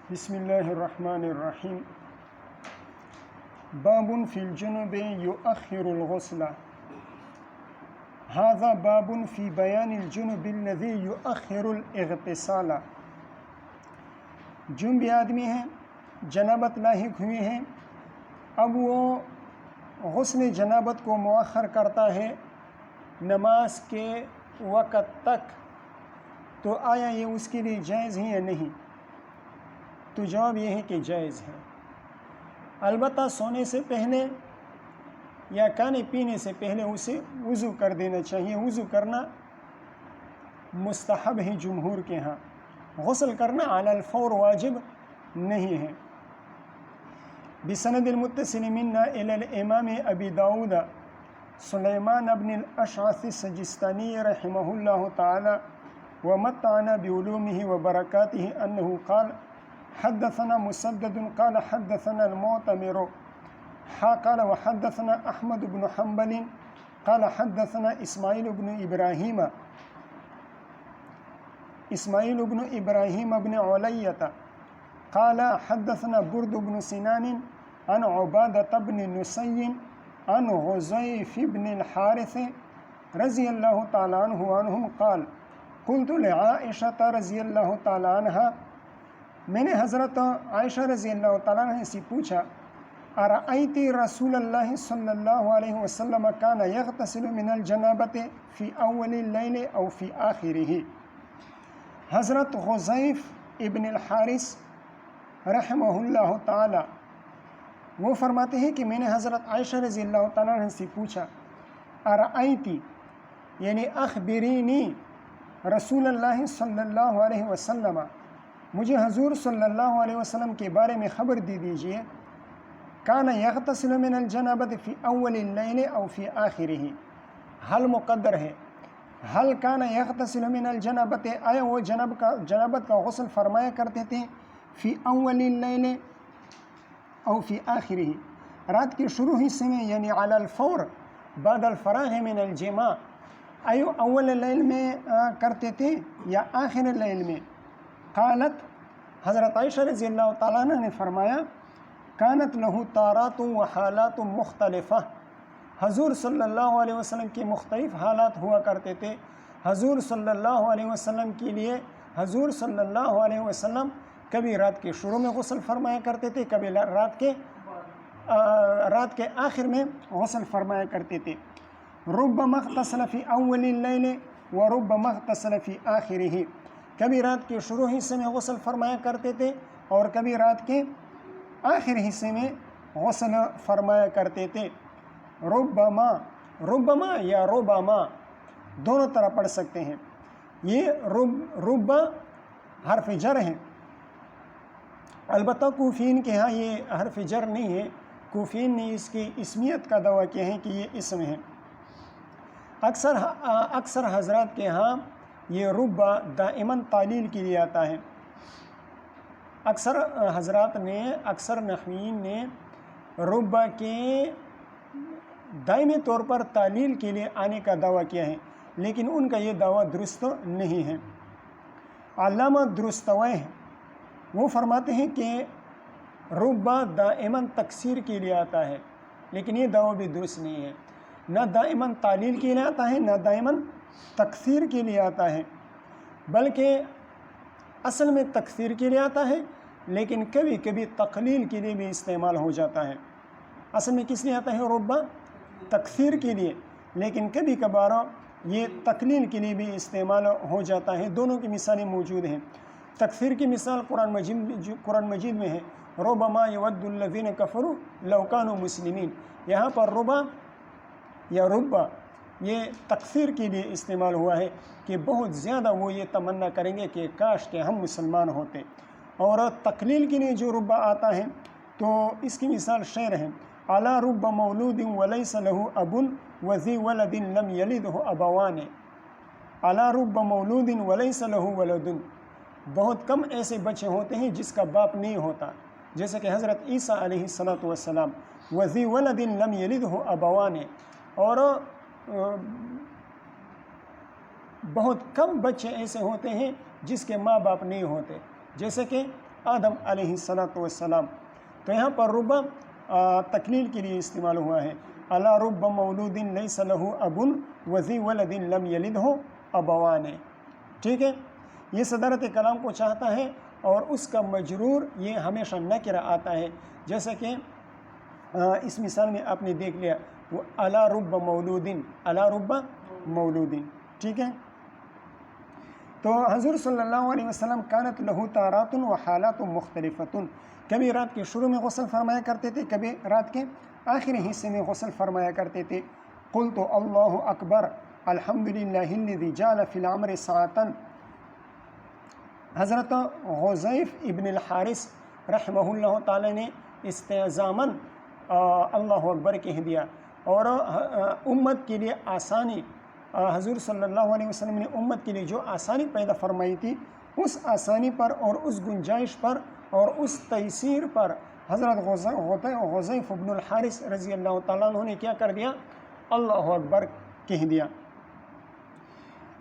بسم اللہ الرحمن الرحیم باب فی الجنب یؤخر الغسل هذا باب فی بیان الجنب الذی یؤخر الاغتسال۔ جنب آدمی ہے، جنابت لاحق ہوئی ہے، اب وہ غسل جنابت کو مؤخر کرتا ہے نماز کے وقت تک، تو آیا یہ اس کے لیے جائز ہے یا نہیں؟ تو جواب یہ ہے کہ جائز ہے، البتہ سونے سے پہلے یا کھانے پینے سے پہلے اسے وضو کر دینا چاہیے۔ وضو کرنا مستحب ہے جمہور کے ہاں، غسل کرنا علی الفور واجب نہیں ہے۔ بسند المتصل منا الی الامام ابی داود سلیمان بن الاشعث السجستانی رحمہ اللہ تعالی ومتعنا بعلومہ وبرکاتہ انہ قال حدثنا مسدد قال حدثنا المعتمر قال وحدثنا احمد بن حنبل قال حدثنا اسماعیل بن ابراہیم بن علیۃ قال حدثنا برد بن سنان عن عبادة بن نسي عن غزيف بن الحارث رضی اللہ تعالی عنہم قال قلت لعائشة رضی اللہ تعالی عنہ، میں نے حضرت عائشہ رضی اللہ تعالیٰ عنہ سے پوچھا ارأیتی رسول اللہ صلی اللہ علیہ وسلم کان یغتسل من الجنابۃ فی اول اللیل او فی آخرہ۔ حضرت غزیف ابن الحارث رحمہ اللہ تعالی وہ فرماتے ہیں کہ میں نے حضرت عائشہ رضی اللہ تعالیٰ عنہ سے پوچھا ارأیتی یعنی اخبرینی رسول اللہ صلی اللہ علیہ وسلم، مجھے حضور صلی اللہ علیہ وسلم کے بارے میں خبر دے دیجئے، کان یغتسل من الجنابۃ فی اول اللیل او فی آخرہ، حل مقدر ہے، حل کان یغتسل من الجنابۃ، آیا وہ جنابت کا غسل فرمایا کرتے تھے فی اول اللیل او فی آخرہ، رات کے شروع حصے میں یعنی علی الفور بعد الفراغ من الجماع، ایو اول اللیل میں کرتے تھے یا آخر اللیل میں؟ قالت، حضرت عائشہ رضی اللہ تعالیٰ عنہ نے فرمایا کانت لہ تارات و حالات مختلفہ، حضور صلی اللہ علیہ وسلم کے مختلف حالات ہوا کرتے تھے۔ حضور صلی اللہ علیہ وسلم کے لیے حضور صلی اللہ علیہ وسلم کبھی رات کے شروع میں غسل فرمایا کرتے تھے، کبھی رات کے آخر میں غسل فرمایا کرتے تھے۔ ربما اغتسل فی اول اللیل و ربما اغتسل فی آخرہ، کبھی رات کے شروع حصے میں غسل فرمایا کرتے تھے اور کبھی رات کے آخر حصے میں غسل فرمایا کرتے تھے۔ ربما یا ربما دونوں طرح پڑھ سکتے ہیں۔ یہ رب حرف جر ہے، البتہ کوفین کے ہاں یہ حرف جر نہیں ہے، کوفین نے اس کی اسمیت کا دعویٰ کیا ہے کہ یہ اسم ہے۔ اکثر حضرات کے ہاں یہ رب دائماً تعلیل کے لیے آتا ہے۔ اکثر حضرات نے، اکثر نحویین نے رب کے دائمی طور پر تعلیل کے لیے آنے کا دعویٰ کیا ہے، لیکن ان کا یہ دعویٰ درست نہیں ہے۔ علامہ درستوی وہ فرماتے ہیں کہ رب دائماً تکثیر کے لیے آتا ہے، لیکن یہ دعویٰ بھی درست نہیں ہے، نہ دائماً تعلیل کے لیے آتا ہے نہ دائماً تکثیر کے لیے آتا ہے، بلکہ اصل میں تکثیر کے لیے آتا ہے، لیکن کبھی کبھی تقلیل کے لیے بھی استعمال ہو جاتا ہے۔ اصل میں کس لیے آتا ہے رب؟ تکثیر کے لیے، لیکن کبھی کبھار یہ تقلیل کے لیے بھی استعمال ہو جاتا ہے۔ دونوں کی مثالیں موجود ہیں۔ تکثیر کی مثال قرآن مجید میں ہے ربما یود الذین کفروا لو کانوا مسلمین، یہاں پر ربا یا ربا یہ تکثیر کے لیے استعمال ہوا ہے کہ بہت زیادہ وہ یہ تمنا کریں گے کہ کاش کہ ہم مسلمان ہوتے۔ اور تقلیل کے لیے جو ربا آتا ہے تو اس کی مثال شعر ہے الا رب مولود ولیس له اب وذی ولد لم یلدہ ابوان، الا رب مولود ولیس له ولد، بہت کم ایسے بچے ہوتے ہیں جس کا باپ نہیں ہوتا، جیسے کہ حضرت عیسیٰ علیہ السلام، وذی ولد لم یلدہ ابوان، اور بہت کم بچے ایسے ہوتے ہیں جس کے ماں باپ نہیں ہوتے، جیسے کہ آدم علیہ الصلوۃ والسلام۔ تو یہاں پر رب تکلیل کے لیے استعمال ہوا ہے، الا رب مولود لیس لہ اب وذی ولد لم یلدہ ابوان، ٹھیک ہے۔ یہ صدرت کلام کو چاہتا ہے اور اس کا مجرور یہ ہمیشہ نکرہ آتا ہے، جیسا کہ اس مثال میں آپ نے دیکھ لیا، وہ الا رب مولود، الا رب مولود، ٹھیک ہے۔ تو حضور صلی اللہ علیہ وسلم کانت لہ تارات و حالات مختلفۃ، کبھی رات کے شروع میں غسل فرمایا کرتے تھے، کبھی رات کے آخری حصے میں غسل فرمایا کرتے تھے۔ قلت اللہ اکبر الحمدللہ الذی جعل فی العمر ساعۃ، حضرت غزیف ابن الحارث رحمہ اللہ تعالی نے استعظاماً اللہ اکبر کہہ دیا، اور امت کے لیے آسانی، حضور صلی اللہ علیہ وسلم نے امت کے لیے جو آسانی پیدا فرمائی تھی، اس آسانی پر اور اس گنجائش پر اور اس تیسیر پر حضرت غزیف ابن الحارث رضی اللہ تعالیٰ عنہ نے کیا کر دیا؟ اللہ اکبر کہہ دیا۔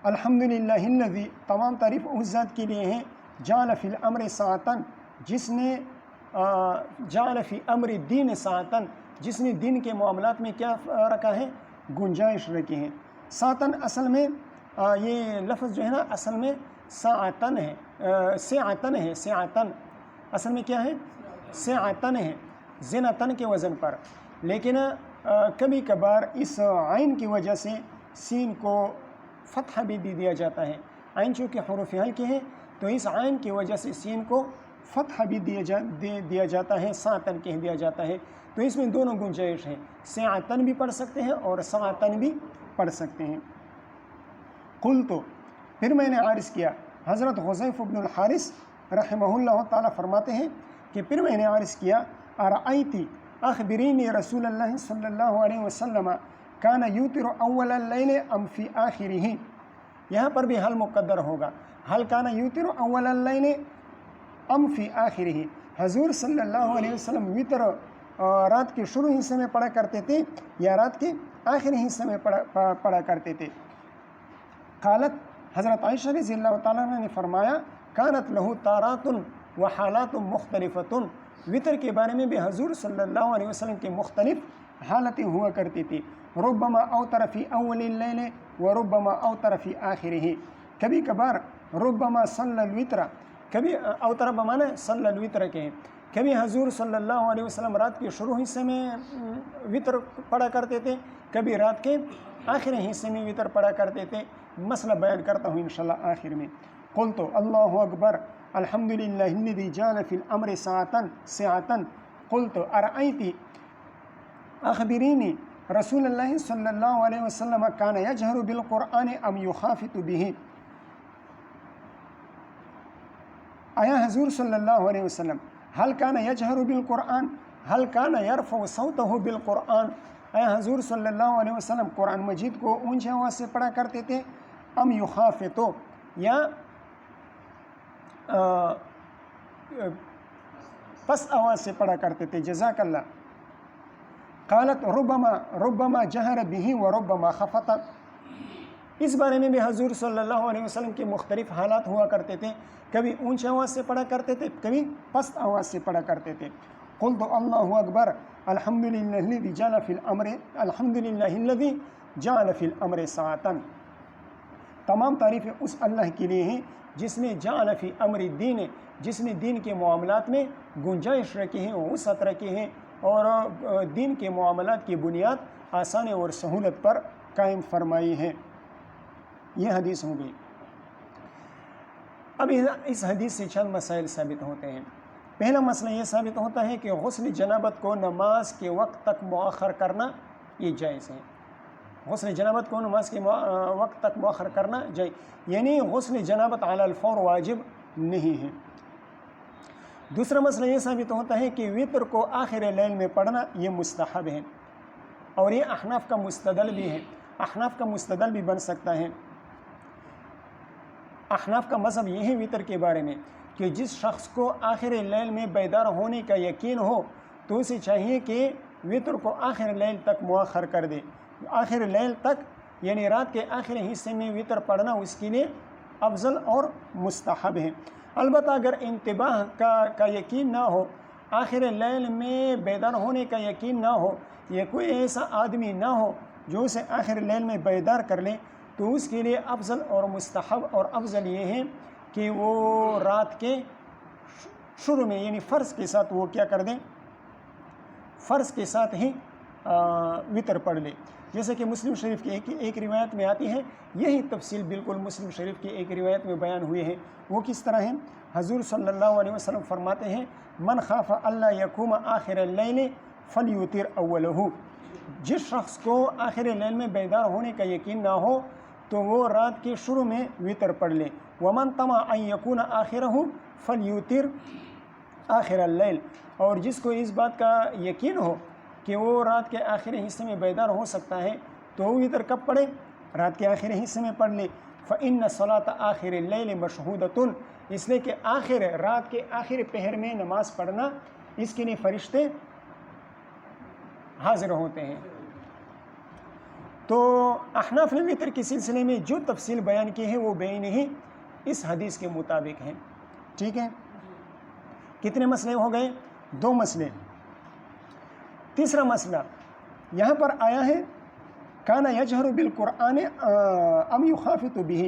الحمدللہ الذی، تمام تعریف اس ذات کے لیے ہیں، جعل فی الامر ساعتاً، جس نے جعل فی امر الدین ساعتاً، جس نے دین کے معاملات میں کیا رکھا ہے؟ گنجائش رکھی ہے۔ ساعتاً اصل میں یہ لفظ جو ہے نا اصل میں ساعتاً ہے، ساعتاً ہے، ساعتاً اصل میں کیا ہے؟ ساعتاً ہے، زنتاً کے وزن پر، لیکن کبھی کبھار اس عین کی وجہ سے سین کو فتح بھی دیا جاتا ہے۔ عین چونکہ حروف ہلکے ہیں تو اس عین کی وجہ سے سین کو فتح بھی دیا جاتا ہے، ساعتاً کہہ دیا جاتا ہے۔ تو اس میں دونوں گنجائش ہیں، ساعتاً بھی پڑھ سکتے ہیں اور ساعتاً بھی پڑھ سکتے ہیں۔ قلت، پھر میں نے عرض کیا، حضرت غزیف بن الحارث رحمہ اللہ تعالیٰ فرماتے ہیں کہ پھر میں نے عرض کیا، ارأیتی اخبرینی رسول اللہ صلی اللہ علیہ وسلم کان یوتر اول اللیل ام فی آخرہ، یہاں پر بھی حل مقدر ہوگا، حل کان یوتر اول اللیل ام فی آخرہ، حضور صلی اللہ علیہ وسلم وطر رات کے شروع حصے میں پڑھا کرتے تھے یا رات کے آخری حصے میں پڑھا کرتے تھے۔ قالت، حضرت عائشہ رضی اللہ تعالیٰ عنہ نے فرمایا، کانت لہ تارات و حالات مختلفۃ، وطر کے بارے میں بھی حضور صلی اللہ علیہ وسلم کی مختلف حالتیں ہوا کرتی تھی۔ ربما اوتر فی اول اللیل و ربما اوتر فی آخرہ، کبھی کبھار ربما صلی الوتر، کبھی اوتر بمانا صلی الوتر کے ہیں، کبھی حضور صلی اللہ علیہ وسلم رات کے شروع حصے میں وطر پڑھا کرتے تھے، کبھی رات کے آخری حصے میں وطر پڑھا کرتے تھے۔ مسئلہ بیان کرتا ہوں انشاءاللہ آخر میں۔ قلت اللہ اکبر الحمدللہ الذی جعل فی الامر ساعتاً قلت ارأیتی اخبرینی رسول اللہ صلی اللہ علیہ وسلم کان یجہر بالقرآن ام یخافت بہ، آیا حضور صلی اللہ علیہ وسلم حل کان یجہر بالقرآن، حل کان یرفع صوتہ بالقرآن، آیا حضور صلی اللہ علیہ وسلم قرآن مجید کو اونچی آواز سے پڑھا کرتے تھے، ام یخافت، یا پس آواز سے پڑھا کرتے تھے؟ جزاک اللہ۔ قالت ربما جہر بہ و ربما خفت، اس بارے میں بھی حضور صلی اللہ علیہ وسلم کے مختلف حالات ہوا کرتے تھے، کبھی اونچی آواز سے پڑھا کرتے تھے، کبھی پست آواز سے پڑھا کرتے تھے۔ قلت اللہ اکبر الحمدللہ الذی جعل فی الامر، الحمدللہ الذی جعل فی الامر ساعتاً، تمام تعریفیں اس اللہ کے لیے ہیں جس نے جعل فی امر الدین، جس نے دین کے معاملات میں گنجائش رکھی ہے، وسعت رکھی ہے، اور دین کے معاملات کی بنیاد آسانی اور سہولت پر قائم فرمائی ہے۔ یہ حدیث ہو گئی۔ اب اس حدیث سے چند مسائل ثابت ہوتے ہیں۔ پہلا مسئلہ یہ ثابت ہوتا ہے کہ غسل جنابت کو نماز کے وقت تک مؤخر کرنا یہ جائز ہے۔ غسل جنابت کو نماز کے وقت تک مؤخر کرنا جائز، یعنی غسل جنابت علی الفور واجب نہیں ہے۔ دوسرا مسئلہ یہ ثابت ہوتا ہے کہ وطر کو آخر لیل میں پڑھنا یہ مستحب ہے، اور یہ احناف کا مستدل بھی ہے، احناف کا مستدل بھی بن سکتا ہے۔ احناف کا مذہب یہ ہے وطر کے بارے میں کہ جس شخص کو آخر لیل میں بیدار ہونے کا یقین ہو تو اسے چاہیے کہ وطر کو آخر لیل تک مؤخر کر دے۔ آخر لیل تک یعنی رات کے آخری حصے میں وطر پڑھنا اس کے لیے افضل اور مستحب ہے۔ البتہ اگر انتباہ کا یقین نہ ہو، آخر لیل میں بیدار ہونے کا یقین نہ ہو، یہ کوئی ایسا آدمی نہ ہو جو اسے آخر لیل میں بیدار کر لے، تو اس کے لیے افضل اور مستحب اور افضل یہ ہے کہ وہ رات کے شروع میں یعنی فرض کے ساتھ وہ کیا کر دیں، فرض کے ساتھ ہی وطر پڑھ لے. جیسے کہ مسلم شریف کی ایک روایت میں آتی ہے، یہی تفصیل بالکل مسلم شریف کی ایک روایت میں بیان ہوئے ہیں. وہ کس طرح ہے؟ حضور صلی اللہ علیہ وسلم فرماتے ہیں، من خاف اللہ یقوم آخر اللیل فلیوتر اولہ. جس شخص کو آخر لیل میں بیدار ہونے کا یقین نہ ہو تو وہ رات کے شروع میں وطر پڑھ لے. ومن طمع ان یکون آخرہ فلیوتر آخر اللیل. اور جس کو اس بات کا یقین ہو کہ وہ رات کے آخری حصے میں بیدار ہو سکتا ہے تو وہ وطر کب پڑھے؟ رات کے آخری حصے میں پڑھ لے. فإن صلاة آخر اللیل مشہودۃ. اس لیے کہ رات کے آخر پہر میں نماز پڑھنا، اس کے لیے فرشتے حاضر ہوتے ہیں. تو احناف نے وطر کے سلسلے میں جو تفصیل بیان کی ہے وہ بین ہی اس حدیث کے مطابق ہے. ٹھیک ہے، کتنے مسئلے ہو گئے؟ 2 مسئلے. تیسرا مسئلہ یہاں پر آیا ہے، کانا یجہر بالقرآن ام یخافت بہ،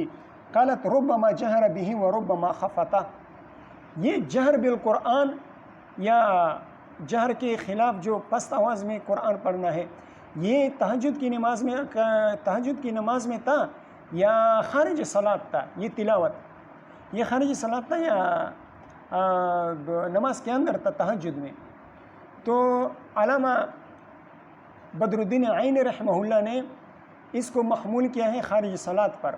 قالت ربما جہر بہ وربما خفت. یہ جہر بالقرآن یا جہر کے خلاف جو پست آواز میں قرآن پڑھنا ہے، یہ تہجد کی نماز میں تھا یا خارج صلاۃ تھا؟ یہ تلاوت، یہ خارج صلاۃ تھا یا نماز کے اندر تھا تہجد میں؟ تو علامہ بدر الدین عینی رحمہ اللہ نے اس کو محمول کیا ہے خارج صلاۃ پر،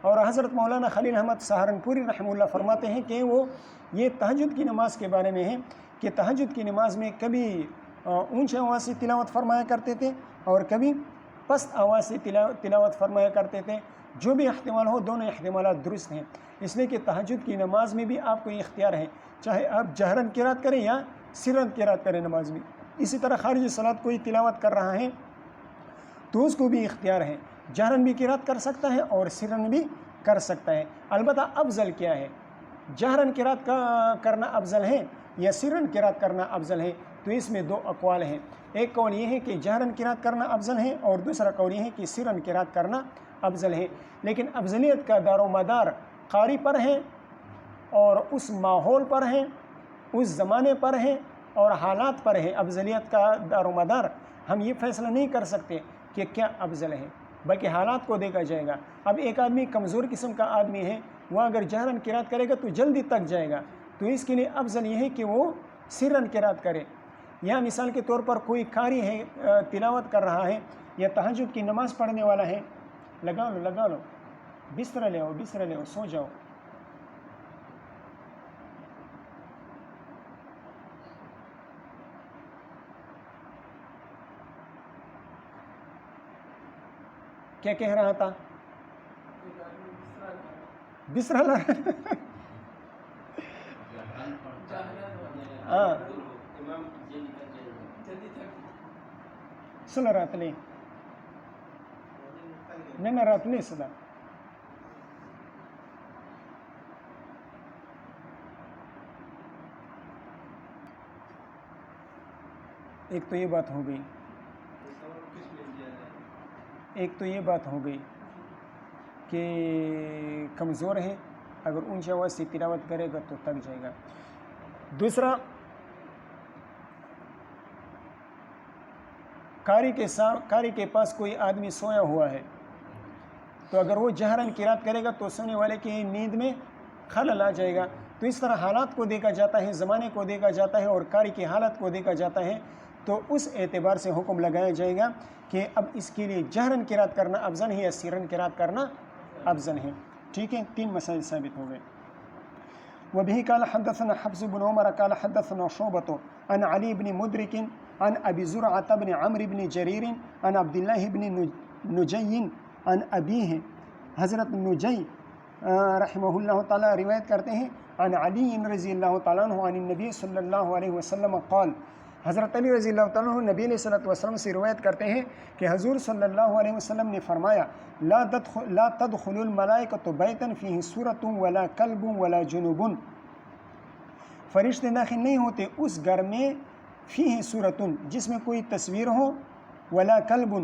اور حضرت مولانا خلیل احمد سہارنپوری رحمہ اللہ فرماتے ہیں کہ وہ یہ تہجد کی نماز کے بارے میں ہے کہ تہجد کی نماز میں کبھی اونچی آواز سے تلاوت فرمایا کرتے تھے اور کبھی پست آواز سے تلاوت فرمایا کرتے تھے. جو بھی احتمال ہو، دونوں احتمالات درست ہیں. اس لیے کہ تہجد کی نماز میں بھی آپ کو یہ اختیار ہے، چاہے آپ جہرن قرات کریں یا سرن قرات کریں نماز میں. اسی طرح خارج صلاۃ کوئی تلاوت کر رہا ہے تو اس کو بھی اختیار ہے، جہرن بھی قرات کر سکتا ہے اور سرن بھی کر سکتا ہے. البتہ افضل کیا ہے، جہرن قرات کرنا افضل ہے یا سرن قرات کرنا افضل ہے؟ تو اس میں 2 اقوال ہیں. ایک قول یہ ہے کہ جہرن قرات کرنا افضل ہے، اور دوسرا قول یہ ہے کہ سرن قرات کرنا افضل ہے. لیکن افضلیت کا دار و مدار قاری پر ہے اور اس ماحول پر ہے، اس زمانے پر ہے اور حالات پر ہے. افضلیت کا دار و مدار ہم یہ فیصلہ نہیں کر سکتے کہ کیا افضل ہے، بلکہ حالات کو دیکھا جائے گا. اب ایک آدمی کمزور قسم کا آدمی ہے، وہ اگر جہرن قرات کرے گا تو جلدی تک جائے گا، تو اس کے لیے افضل یہ ہے کہ وہ سرن قرات کرے. یا مثال کے طور پر کوئی قاری ہے، تلاوت کر رہا ہے یا تہجد کی نماز پڑھنے والا ہے، لگا لو بستر لے آؤ سو جاؤ. کیا کہہ رہا تھا؟ بستر لا ہاں سلا راتلے نہیں راتلے سلا. ایک تو یہ بات ہو گئی کہ کمزور ہے، اگر اونچی آواز سے تلاوت کرے گا تو تک جائے گا. دوسرا، قاری کے پاس کوئی آدمی سویا ہوا ہے، تو اگر وہ جہرن قرات کرے گا تو سونے والے کی نیند میں خلل آ جائے گا. تو اس طرح حالات کو دیکھا جاتا ہے، زمانے کو دیکھا جاتا ہے اور قاری کی حالت کو دیکھا جاتا ہے. تو اس اعتبار سے حکم لگایا جائے گا کہ اب اس کے لیے جہرن قرات کرنا افضل ہے یا سرن قرات کرنا افضل ہے. ٹھیک ہے، 3 مسائل ثابت ہو گئے. وبه قال حدثنا حفص بن عمر قال حدثنا شعبة عن علي بن مدرك عن أبي زرعة بن عمرو بن جرير عن عبد الله بن نجي عن أبيه. حضرت نجی رحمہ اللہ تعالی روایت کرتے ہیں عن علی رضی اللہ تعالیٰ عنہ عن النبی صلی اللہ علیہ وسلم قال، حضرت علی رضی اللہ تعالیٰ عنہ نبی علیہ الصلوۃ والسلام سے روایت کرتے ہیں کہ حضور صلی اللہ علیہ وسلم نے فرمایا لا تدخل الملائکۃ بیتا فیہ صورۃ ولا کلب ولا جنوب، فرشتے داخل نہیں ہوتے اس گھر میں فیہ صورۃ جس میں کوئی تصویر ہو، ولا کلب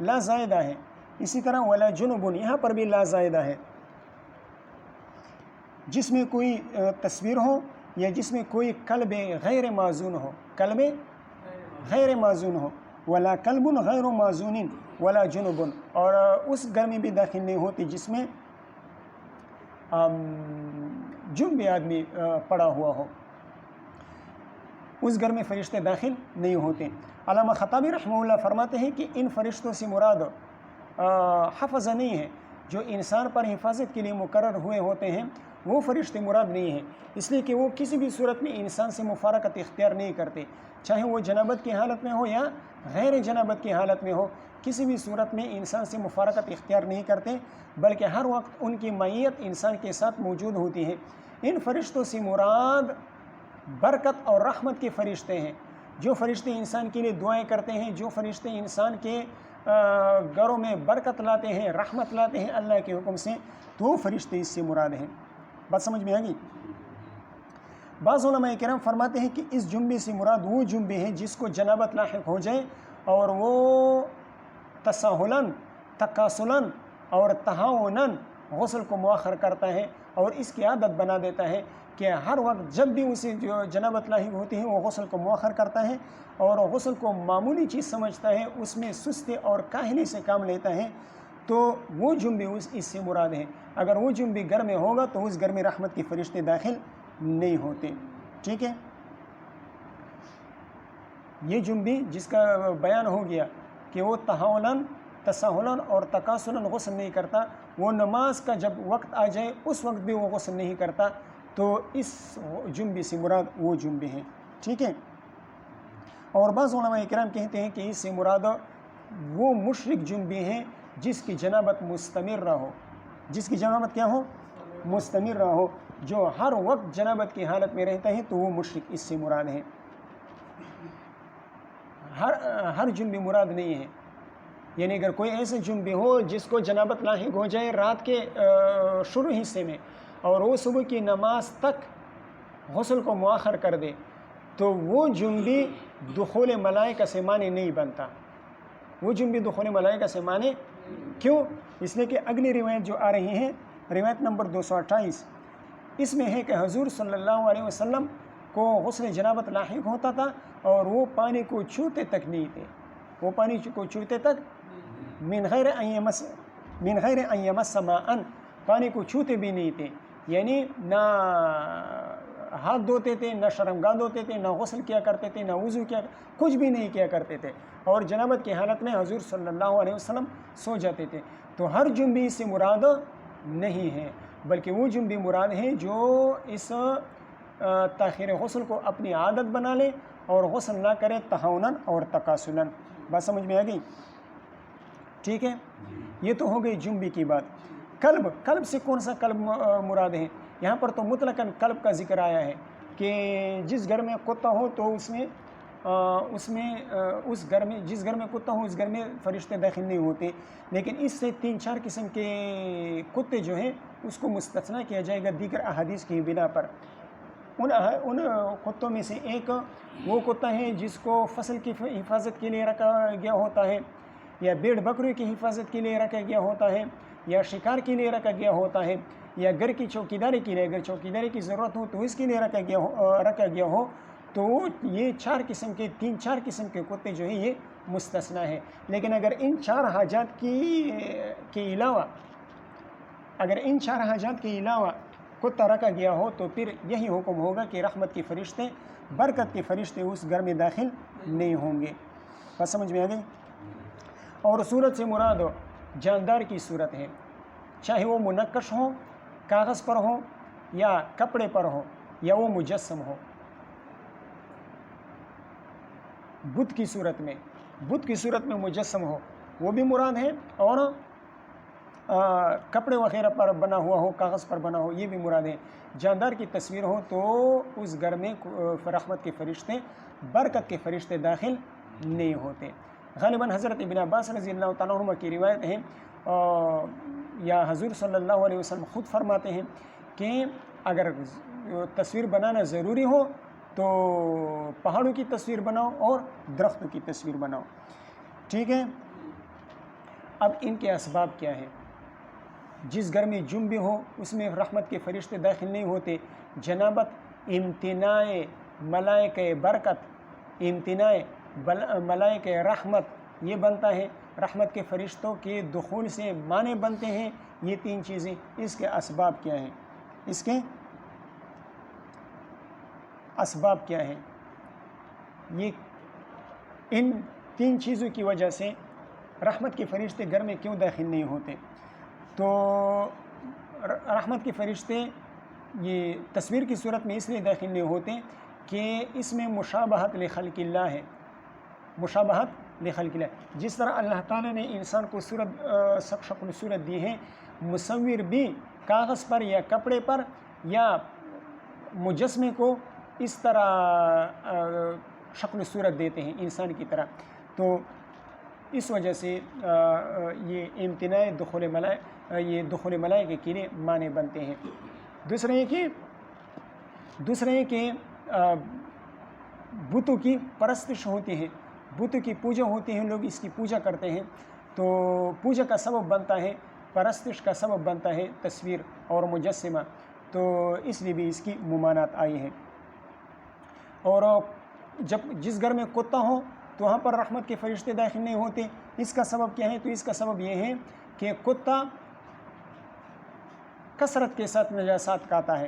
لا زائدہ ہے، اسی طرح ولا جنوب یہاں پر بھی لا زائدہ ہے، جس میں کوئی تصویر ہو یا جس میں کوئی قلب غیر معزون ہو، قلب غیر معزون ہو، ولا قلب غیر معزون ولا جنوب، اور اس گھر میں بھی داخل نہیں ہوتی جس میں جنب آدمی پڑا ہوا ہو، اس گھر میں فرشتے داخل نہیں ہوتے۔ علامہ خطابی رحمہ اللہ فرماتے ہیں کہ ان فرشتوں سے مراد حفظ نہیں ہے، جو انسان پر حفاظت کے لیے مقرر ہوئے ہوتے ہیں وہ فرشتے مراد نہیں ہیں، اس لیے کہ وہ کسی بھی صورت میں انسان سے مفارقت اختیار نہیں کرتے، چاہے وہ جنابت کی حالت میں ہو یا غیر جنابت کی حالت میں ہو، کسی بھی صورت میں انسان سے مفارقت اختیار نہیں کرتے، بلکہ ہر وقت ان کی معیت انسان کے ساتھ موجود ہوتی ہے۔ ان فرشتوں سے مراد برکت اور رحمت کے فرشتے ہیں، جو فرشتے انسان کے لیے دعائیں کرتے ہیں، جو فرشتے انسان کے گھروں میں برکت لاتے ہیں، رحمت لاتے ہیں اللہ کے حکم سے، تو وہ فرشتے اس سے مراد ہیں۔ بات سمجھ میں آ گئی؟ بعض علماء کرام فرماتے ہیں کہ اس جنبے سے مراد وہ جنبے ہے جس کو جنابت لاحق ہو جائے اور وہ تساہلاً، تکاسلاً اور تہاوناً غسل کو مؤخر کرتا ہے اور اس کی عادت بنا دیتا ہے کہ ہر وقت جب بھی اسے جو جنابت لاحق ہوتی ہے وہ غسل کو مؤخر کرتا ہے اور غسل کو معمولی چیز سمجھتا ہے، اس میں سستی اور کاہلی سے کام لیتا ہے، تو وہ جنبے اس سے مراد ہیں۔ اگر وہ جنبے گھر میں ہوگا تو اس گھر میں رحمت کے فرشتے داخل نہیں ہوتے، ٹھیک ہے۔ یہ جنبی جس کا بیان ہو گیا کہ وہ تہاوناً، تساہلاً اور تکاسلاً غسل نہیں کرتا، وہ نماز کا جب وقت آ جائے اس وقت بھی وہ غسل نہیں کرتا، تو اس جنبے سے مراد وہ جنبے ہیں، ٹھیک ہے۔ اور بعض علماء کرام کہتے ہیں کہ اس سے مراد وہ مشرک جنبے ہیں جس کی جنابت مستمر ہو، جس کی جنابت کیا ہو؟ مستمر ہو، جو ہر وقت جنابت کی حالت میں رہتا ہے، تو وہ مشرک اس سے مراد ہے۔ ہر جنبی مراد نہیں ہے، یعنی اگر کوئی ایسے جنبی ہو جس کو جنابت لاحق ہو جائے رات کے شروع حصے میں اور وہ صبح کی نماز تک غسل کو مؤخر کر دے، تو وہ جنبی دخول ملائکہ سے معنی نہیں بنتا، وہ جنبی دخول ملائکہ سے معنی کیوں؟ اس لیے کہ اگلی روایت جو آ رہی ہے، روایت نمبر 228، اس میں ہے کہ حضور صلی اللہ علیہ وسلم کو غسل جنابت لاحق ہوتا تھا اور وہ پانی کو چھوتے تک نہیں تھے، وہ پانی کو چھوتے تک من غیر ان یمس ماء، پانی کو چھوتے بھی نہیں تھے، یعنی نہ ہاتھ دھوتے تھے، نہ شرمگاہ دھوتے تھے، نہ غسل کیا کرتے تھے، نہ وضو کیا، کچھ بھی نہیں کیا کرتے تھے، اور جنابت کی حالت میں حضور صلی اللہ علیہ وسلم سو جاتے تھے۔ تو ہر جنبی سے مراد نہیں ہے، بلکہ وہ جنبی مراد ہیں جو اس تاخیر غسل کو اپنی عادت بنا لے اور غسل نہ کرے تہاوناً اور تکاسلاً۔ بات سمجھ میں آ گئی؟ ٹھیک ہے، یہ تو ہو گئی جنبی کی بات۔ قلب سے کون سا قلب مراد ہے؟ یہاں پر تو مطلقاً قلب کا ذکر آیا ہے کہ جس گھر میں کتا ہو تو اس گھر میں جس گھر میں کتا ہو اس گھر میں فرشتے داخل نہیں ہوتے، لیکن اس سے 3-4 قسم کے کتے جو ہیں اس کو مستثنیٰ کیا جائے گا دیگر احادیث کی بنا پر۔ ان کتوں میں سے ایک وہ کتا ہے جس کو فصل کی حفاظت کے لیے رکھا گیا ہوتا ہے، یا بھیڑ بکری کی حفاظت کے لیے رکھا گیا ہوتا ہے، یا شکار کے لیے رکھا گیا ہوتا ہے، یا گھر کی چوکیداری کے لیے، اگر چوکیداری کی ضرورت ہو تو اس کے لیے رکھا گیا ہو، تو یہ 3-4 قسم کے کتے جو ہیں یہ مستثنیٰ ہے۔ لیکن اگر ان 4 حاجات کے علاوہ کتا رکھا گیا ہو تو پھر یہی حکم ہوگا کہ رحمت کے فرشتے، برکت کے فرشتے اس گھر میں داخل نہیں ہوں گے۔ بات سمجھ میں آ گئی؟ اور صورت سے مراد جاندار کی صورت ہے، چاہے وہ منقش ہو، کاغذ پر ہو یا کپڑے پر ہو یا وہ مجسم ہو، بت کی صورت میں مجسم ہو وہ بھی مراد ہے، اور کپڑے وغیرہ پر بنا ہوا ہو، کاغذ پر بنا ہو، یہ بھی مراد ہے۔ جاندار کی تصویر ہو تو اس گھر میں رحمت کے فرشتے، برکت کے فرشتے داخل نہیں ہوتے۔ غالباً حضرت ابن عباس رضی اللہ تعالیٰ عنہ کی روایت ہے، یا حضور صلی اللہ علیہ وسلم خود فرماتے ہیں کہ اگر تصویر بنانا ضروری ہو تو پہاڑوں کی تصویر بناؤ اور درختوں کی تصویر بناؤ، ٹھیک ہے۔ اب ان کے اسباب کیا ہے؟ جس گھر میں جنب ہو اس میں رحمت کے فرشتے داخل نہیں ہوتے۔ جنابت امتناع ملائکہ برکت، امتناع ملائکہ رحمت یہ بنتا ہے، رحمت کے فرشتوں کے دخول سے مانع بنتے ہیں یہ تین چیزیں۔ اس کے اسباب کیا ہیں؟ اس کے اسباب کیا ہیں؟ یہ ان تین چیزوں کی وجہ سے رحمت کے فرشتے گھر میں کیوں داخل نہیں ہوتے؟ تو رحمت کے فرشتے یہ تصویر کی صورت میں اس لیے داخل نہیں ہوتے کہ اس میں مشابہت لخلق اللہ ہے، مشابہت لخلق اللہ۔ جس طرح اللہ تعالیٰ نے انسان کو شکل صورت دی ہے، مصور بھی کاغذ پر یا کپڑے پر یا مجسمے کو اس طرح شکل صورت دیتے ہیں انسان کی طرح۔ تو اس وجہ سے یہ امتناع دخول ملائکہ کے لیے معنی بنتے ہیں۔ دوسرے کہ بتوں کی پرستش ہوتی ہے، بتوں کی پوجا ہوتی ہے، لوگ اس کی پوجا کرتے ہیں، تو پوجا کا سبب بنتا ہے، پرستش کا سبب بنتا ہے تصویر اور مجسمہ، تو اس لیے بھی اس کی ممانعت آئی ہے۔ اور جب جس گھر میں کتا ہو تو وہاں پر رحمت کے فرشتے داخل نہیں ہوتے۔ اس کا سبب کیا ہے؟ تو اس کا سبب یہ ہے کہ کتا کثرت کے ساتھ نجاسات کھاتا ہے،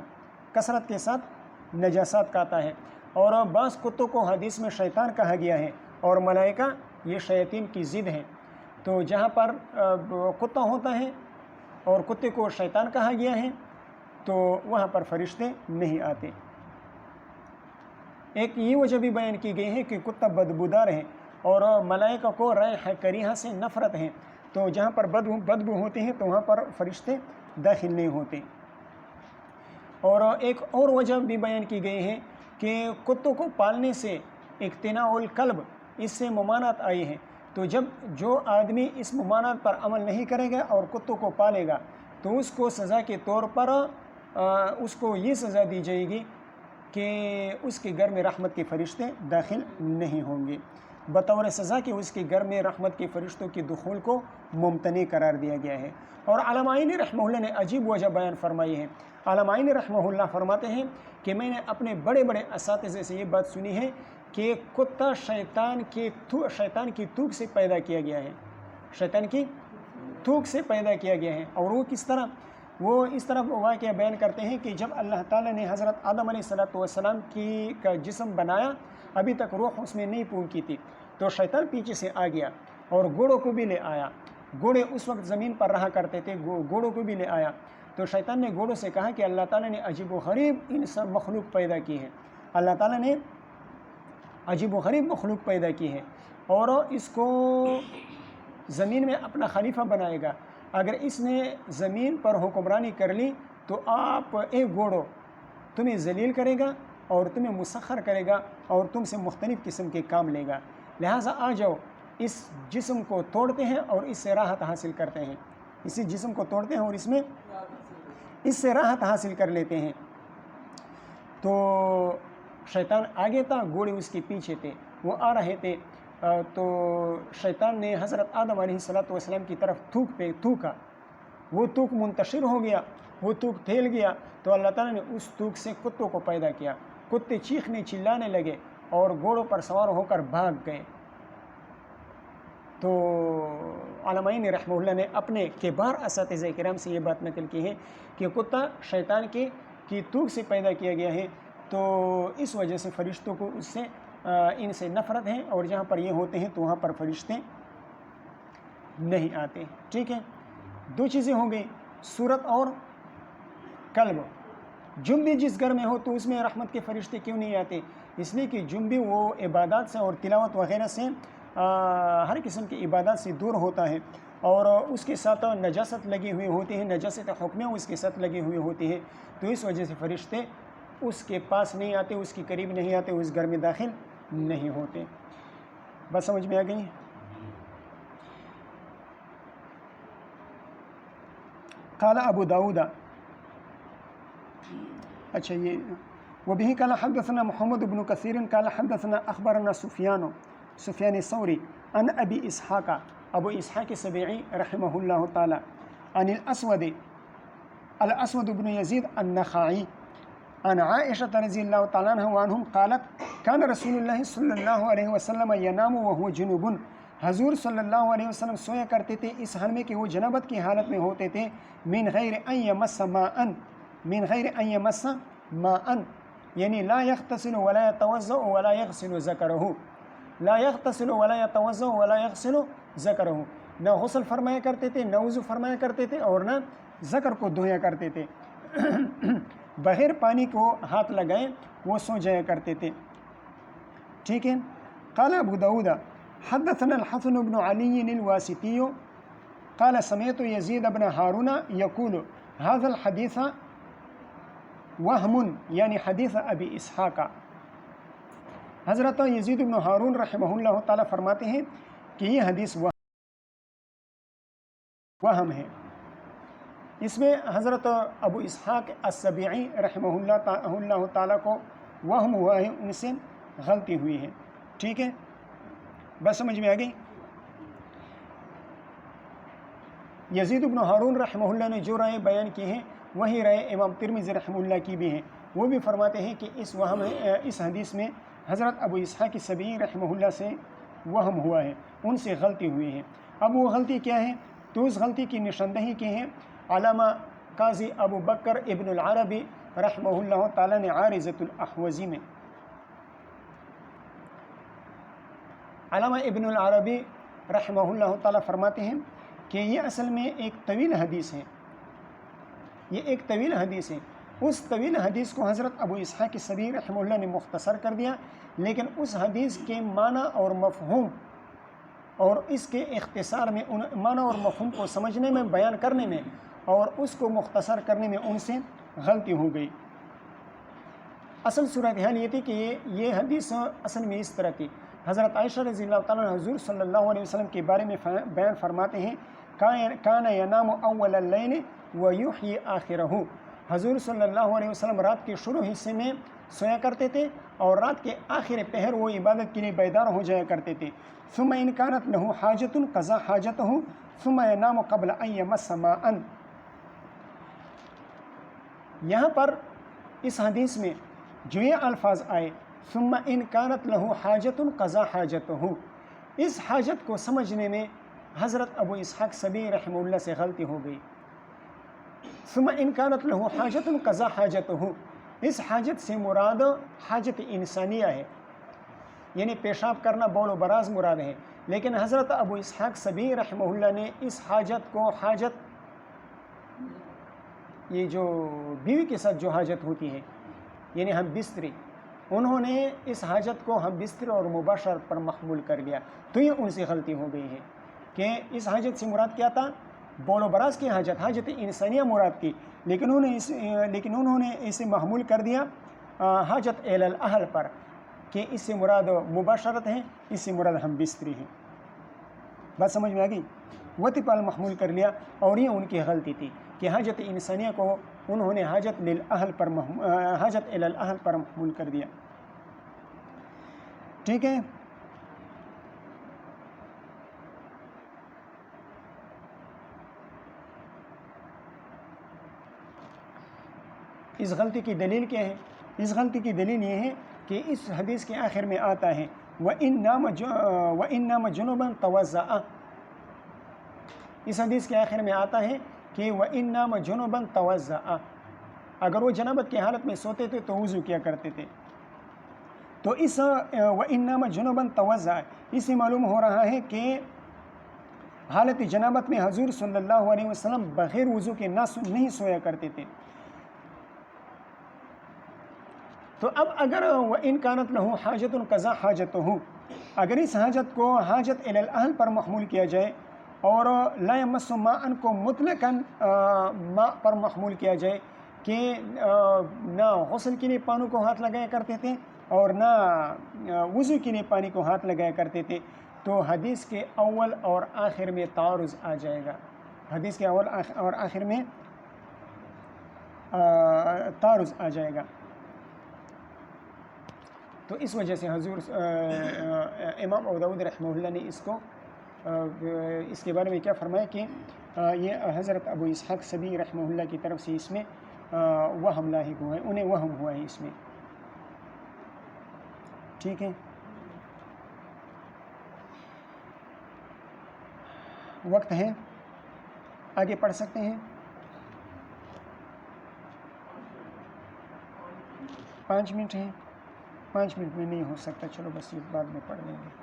کثرت کے ساتھ نجاسات کھاتا ہے، اور بعض کتوں کو حدیث میں شیطان کہا گیا ہے، اور ملائکہ یہ شیاطین کی ضد ہے۔ تو جہاں پر کتا ہوتا ہے اور کتے کو شیطان کہا گیا ہے تو وہاں پر فرشتے نہیں آتے۔ ایک یہ وجہ بھی بیان کی گئی ہے کہ کتا بدبودار ہے اور ملائکہ کو ریح کریہہ سے نفرت ہے، تو جہاں پر بدبو ہوتے ہیں تو وہاں پر فرشتے داخل نہیں ہوتے۔ اور ایک اور وجہ بھی بیان کی گئی ہے کہ کتوں کو پالنے سے اقتناء القلب، اس سے ممانعت آئی ہے۔ تو جب جو آدمی اس ممانعت پر عمل نہیں کرے گا اور کتوں کو پالے گا تو اس کو سزا کے طور پر اس کو یہ سزا دی جائے گی کہ اس کے گھر میں رحمت کے فرشتے داخل نہیں ہوں گے، بطور سزا کہ اس کے گھر میں رحمت کے فرشتوں کے دخول کو ممتنع قرار دیا گیا ہے۔ اور علامہ عینی رحمہ اللہ نے عجیب وجہ بیان فرمائی ہے۔ علامہ عینی رحمہ اللہ فرماتے ہیں کہ میں نے اپنے بڑے بڑے اساتذہ سے یہ بات سنی ہے کہ کتا شیطان کی تھوک سے پیدا کیا گیا ہے، شیطان کی تھوک سے پیدا کیا گیا ہے۔ اور وہ کس طرح؟ وہ اس طرح واقعہ بیان کرتے ہیں کہ جب اللہ تعالیٰ نے حضرت آدم علیہ السلام کا جسم بنایا، ابھی تک روح اس میں نہیں پہنچی تھی، تو شیطان پیچھے سے آ گیا اور گھوڑوں کو بھی لے آیا۔ گھوڑے اس وقت زمین پر رہا کرتے تھے، گھوڑوں کو بھی لے آیا۔ تو شیطان نے گھوڑوں سے کہا کہ اللہ تعالیٰ نے عجیب و غریب انسان مخلوق پیدا کی ہے، اللہ تعالیٰ نے عجیب و غریب مخلوق پیدا کی ہے اور اس کو زمین میں اپنا خلیفہ بنائے گا۔ اگر اس نے زمین پر حکمرانی کر لی تو آپ ایک گھوڑوں تمہیں ذلیل کرے گا اور تمہیں مسخر کرے گا اور تم سے مختلف قسم کے کام لے گا، لہٰذا آ جاؤ اس جسم کو توڑتے ہیں اور اس سے راحت حاصل کرتے ہیں، اسی جسم کو توڑتے ہیں اور اس سے راحت حاصل کر لیتے ہیں۔ تو شیطان آگے تھا، گھوڑے اس کے پیچھے تھے، وہ آ رہے تھے، تو شیطان نے حضرت آدم علیہ السلام کی طرف تھوکا، وہ تھوک منتشر ہو گیا، وہ تھوک پھیل گیا، تو اللہ تعالیٰ نے اس تھوک سے کتوں کو پیدا کیا۔ کتے چیخنے چلانے لگے اور گھوڑوں پر سوار ہو کر بھاگ گئے۔ تو علامہ عینی رحمہ اللہ نے اپنے کبار اساتذہ کرام سے یہ بات نقل کی ہے کہ کتا شیطان کی تھوک سے پیدا کیا گیا ہے، تو اس وجہ سے فرشتوں کو ان سے نفرت ہے، اور جہاں پر یہ ہوتے ہیں تو وہاں پر فرشتے نہیں آتے۔ ٹھیک ہے، دو چیزیں ہو گئی، صورت اور قلب۔ جنبی جس گھر میں ہو تو اس میں رحمت کے فرشتے کیوں نہیں آتے؟ اس لیے کہ جنبی وہ عبادات سے اور تلاوت وغیرہ سے، ہر قسم کی عبادات سے دور ہوتا ہے، اور اس کے ساتھ نجاست لگی ہوئی ہوتی ہے، نجاست حکمیہ اس کے ساتھ لگی ہوئی ہوتی ہے، تو اس وجہ سے فرشتے اس کے پاس نہیں آتے، اس کے قریب نہیں آتے، اس گھر میں داخل نہیں ہوتے۔ بات سمجھ میں آ گئی؟ قال ابو داود، اچھا یہ وبه قال حدثنا محمد بن كثير قال حدثنا اخبرنا سفيان الثوري عن ابي اسحاق، ابو اسحاق السبيعي رحمه الله تعالى، عن الاسود بن يزيد النخعي عن عائشة رضي الله تعالى عنها وعنهم قالت كان رسول الله صلی اللہ علیہ وسلم ينام وهو جنوب، حضور صلی اللہ علیہ وسلم سویا کرتے تھے اس حال میں کہ وہ جنابت کی حالت میں ہوتے تھے، من غیر ان یمس ماء، یعنی لا یغتسل ولا یتوضأ ولا یغسل ذکرہ، لا یغتسل ولا یتوضأ ولا یغسل ذکرہ، نہ غسل فرمایا کرتے تھے، نہ وضو فرمایا کرتے تھے، اور نہ ذکر کو دھویا کرتے تھے، بغیر پانی کو ہاتھ لگائے وہ سو جایا کرتے تھے۔ ٹھیک ہے۔ قال ابو داود حدثنا الحسن بن علي الواسطي قال سمعت يزيد بن هارون يقول هذا الحديث وهم، یعنی حدیث ابی اسحاق۔ حضرت یزید بن ہارون رحمہ اللہ تعالی فرماتے ہیں کہ یہ حدیث وہم ہے، اس میں حضرت ابو اسحاق السبیعی رحمہ اللہ تعالی کو وہم ہوا ہے، ان سے غلطی ہوئی ہے۔ ٹھیک ہے، بس سمجھ میں آ گئی۔ یزید بن ہارون رحمہ اللہ نے جو رائے بیان کی ہیں وہی رائے امام ترمذی رحمہ اللہ کی بھی ہیں، وہ بھی فرماتے ہیں کہ اس حدیث میں حضرت ابو اسحاق السبیعی رحمہ اللہ سے وہم ہوا ہے، ان سے غلطی ہوئی ہے۔ اب وہ غلطی کیا ہے؟ تو اس غلطی کی نشاندہی کی ہے علامہ قاضی ابو بکر ابن العربی رحمہ اللہ تعالیٰ نے عارضۃ الاحوزی میں۔ علامہ ابن العربی رحمہ اللہ تعالیٰ فرماتے ہیں کہ یہ اصل میں ایک طویل حدیث ہے، یہ ایک طویل حدیث ہے، اس طویل حدیث کو حضرت ابو اسحاق السبیعی رحمہ اللہ نے مختصر کر دیا، لیکن اس حدیث کے معنی اور مفہوم اور اس کے اختصار میں، معنی اور مفہوم کو سمجھنے میں، بیان کرنے میں اور اس کو مختصر کرنے میں ان سے غلطی ہو گئی۔ اصل صورتحال یہ تھی کہ یہ حدیث اصل میں اس طرح تھی۔ حضرت عائشہ رضی اللہ تعالیٰ عنہ حضور صلی اللہ علیہ وسلم کے بارے میں بیان فرماتے ہیں، کان ینام اول اللیل ویحیی آخرہ، حضور صلی اللہ علیہ وسلم رات کے شروع حصے میں سویا کرتے تھے اور رات کے آخر پہر وہ عبادت کے لیے بیدار ہو جایا کرتے تھے۔ ثم ان کانت لہ حاجۃ قضا حاجتہ ثم ینام قبل ان یمس ماء، یہاں پر اس حدیث میں جو یہ الفاظ آئے ثم ان کانت لہ حاجۃ قضا حاجتہ، اس حاجت کو سمجھنے میں حضرت ابو اسحاق سبیعی رحمہ اللہ سے غلطی ہو گئی۔ ثم ان کانت لہ حاجۃ قضا حاجتہ، اس حاجت سے مراد حاجت انسانیہ ہے، یعنی پیشاب کرنا، بول و براز مراد ہے، لیکن حضرت ابو اسحاق سبیعی رحمہ اللہ نے اس حاجت کو یہ جو بیوی کے ساتھ جو حاجت ہوتی ہے یعنی ہم بستری، انہوں نے اس حاجت کو ہم بستر اور مباشرت پر محمول کر لیا، تو یہ ان سے غلطی ہو گئی ہے کہ اس حاجت سے مراد کیا تھا؟ بول و براز کی حاجت، حاجت انسانیہ مراد کی، لیکن انہوں نے اسے محمول کر دیا حاجت اہل الاہل پر، کہ اس سے مراد مباشرت ہے، اس سے مراد ہم بستری ہیں۔ بات سمجھ میں آ گئی؟ وتی پال محمول کر لیا، اور یہ ان کی غلطی تھی کہ حاجت انسانیہ کو انہوں نے حاجت اہل الاہل پر محمول کر دیا۔ ٹھیک ہے۔ اس غلطی کی دلیل کیا ہے؟ اس غلطی کی دلیل یہ ہے کہ اس حدیث کے آخر میں آتا ہے وَإِن نَامَ جُنُبًا تَوَضَّأَ، اس حدیث کے آخر میں آتا ہے کہ وَإِن نَامَ جُنُبًا تَوَضَّأَ، اگر وہ جنابت کی حالت میں سوتے تھے تو وضو کیا کرتے تھے۔ تو اس وَإِن نَامَ جُنُبًا تَوَضَّأَ، اس سے معلوم ہو رہا ہے کہ حالت جنابت میں حضور صلی اللہ علیہ وسلم بغیر وضو کے نہیں سویا کرتے تھے۔ تو اب اگر وَإِن كَانَتْ لَهُ حَاجَةٌ قَضَا حَاجَتَهُ، اگر اس حاجت کو حاجت الی الاہل پر محمول کیا جائے اور لا یمس ماء کو مطلقاً ماء پر محمول کیا جائے کہ نہ غسل کے لیے پانوں کو ہاتھ لگایا کرتے تھے اور نہ وضو کے لیے پانی کو ہاتھ لگایا کرتے تھے، تو حدیث کے اول اور آخر میں تعارض آ جائے گا، حدیث کے اول اور آخر میں تعارض آ جائے گا۔ تو اس وجہ سے حضور امام ابو داؤد رحمہ اللہ نے اس کے بارے میں کیا فرمایا کہ یہ حضرت ابو اسحاق سبی رحمہ اللہ کی طرف سے اس میں وہم لاحق ہوا ہے، انہیں وہم ہوا ہے اس میں، ٹھیک ہے۔ وقت ہے، آگے پڑھ سکتے ہیں، 5 منٹ ہیں، 5 منٹ میں نہیں ہو سکتا، چلو بس یہ بعد میں پڑھ لیں گے۔